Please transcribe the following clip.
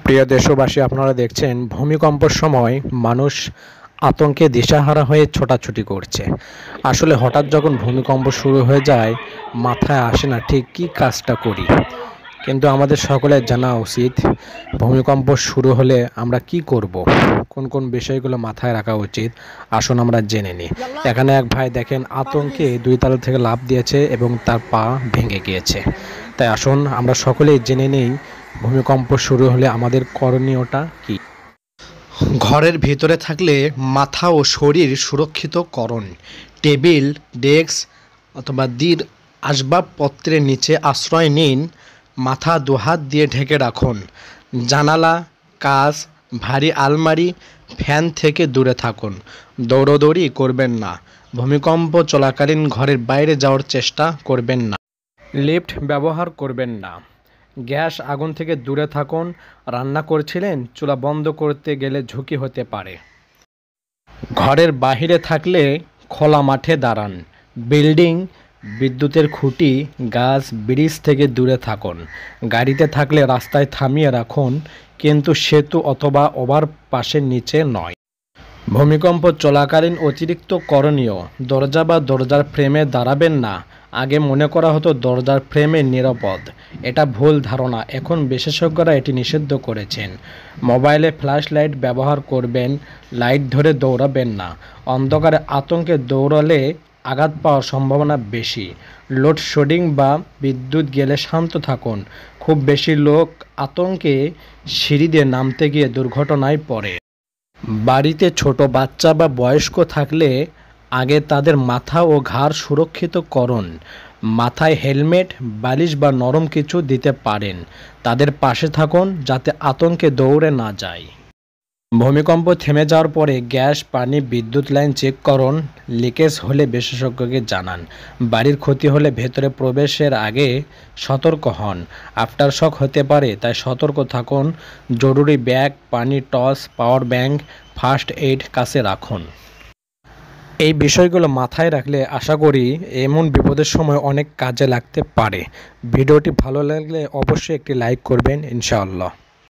প্রিয় দেশবাসী, আপনারা দেখছেন ভূমিকম্পের সময় মানুষ আতঙ্কে দিশাহারা হয়ে ছোটাছুটি করছে। আসলে হঠাৎ যখন ভূমিকম্প শুরু হয়ে যায়, মাথায় আসে না ঠিক কী কাজটা করি। কিন্তু আমাদের সকলের জানা উচিত ভূমিকম্প শুরু হলে আমরা কি করব, কোন কোন বিষয়গুলো মাথায় রাখা উচিত। আসুন আমরা জেনে নিই। এখানে এক ভাই দেখেন আতঙ্কে 2 তলা থেকে লাফ দিয়েছে এবং তার পা ভেঙে গিয়েছে। তাই আসুন আমরা সকলেই জেনে নিই ভূমিকম্প শুরু হলে আমাদের করণীয়টা কি। ঘরের ভিতরে থাকলে মাথা ও শরীর সুরক্ষিত করুন। টেবিল, ডেস্ক অথবা দীর আসবাবপত্রের নিচে আশ্রয় নিন। মাথা দুহাত দিয়ে ঢেকে রাখুন। জানালা, কাচ, ভারী আলমারি, ফ্যান থেকে দূরে থাকুন। দৌড়দৌড়ি করবেন না। ভূমিকম্প চলাকালীন ঘরের বাইরে যাওয়ার চেষ্টা করবেন না। লিফট ব্যবহার করবেন না। গ্যাস আগুন থেকে দূরে থাকুন। রান্না করছিলেন, চুলা বন্ধ করতে গেলে ঝুঁকি হতে পারে। ঘরের বাহিরে থাকলে খোলা মাঠে দাঁড়ান। বিল্ডিং, বিদ্যুতের খুঁটি, গাছ, ব্রিজ থেকে দূরে থাকুন। গাড়িতে থাকলে রাস্তায় থামিয়ে রাখুন, কিন্তু সেতু অথবা ওভারপাসের নিচে নয়। ভূমিকম্প চলাকালীন অতিরিক্ত করণীয়: দরজা বা দরজার ফ্রেমে দাঁড়াবেন না। আগে মনে করা হতো দরজার ফ্রেমে নিরাপদ। এটা ভুল ধারণা, এখন বিশেষজ্ঞরা এটি নিষিদ্ধ করেছেন। মোবাইলে ফ্ল্যাশ লাইট ব্যবহার করবেন, লাইট ধরে দৌড়াবেন না। অন্ধকারে আতঙ্কে দৌড়ালে আঘাত পাওয়ার সম্ভাবনা বেশি। লোডশেডিং বা বিদ্যুৎ গেলে শান্ত থাকুন। খুব বেশি লোক আতঙ্কে সিঁড়ি দিয়ে নামতে গিয়ে দুর্ঘটনায় পড়ে। বাড়িতে ছোট বাচ্চা বা বয়স্ক থাকলে আগে তাদের মাথা ও ঘাড় সুরক্ষিত করুন। মাথায় হেলমেট, বালিশ বা নরম কিছু দিতে পারেন। তাদের পাশে থাকুন যাতে আতঙ্কে দৌড়ে না যায়। ভূমিকম্প থেমে যাওয়ার পরে গ্যাস, পানি, বিদ্যুৎ লাইন চেক করুন। লিকেজ হলে বিশেষজ্ঞকে জানান। বাড়ির ক্ষতি হলে ভেতরে প্রবেশের আগে সতর্ক হন। আফটার শক হতে পারে, তাই সতর্ক থাকুন। জরুরি ব্যাগ, পানি, torch, power bank, first aid কাছে রাখুন। এই বিষয়গুলো মাথায় রাখলে আশা করি এমন বিপদের সময় অনেক কাজে লাগতে পারে। ভিডিওটি ভালো লাগলে অবশ্যই একটি লাইক করবেন ইনশাআল্লাহ।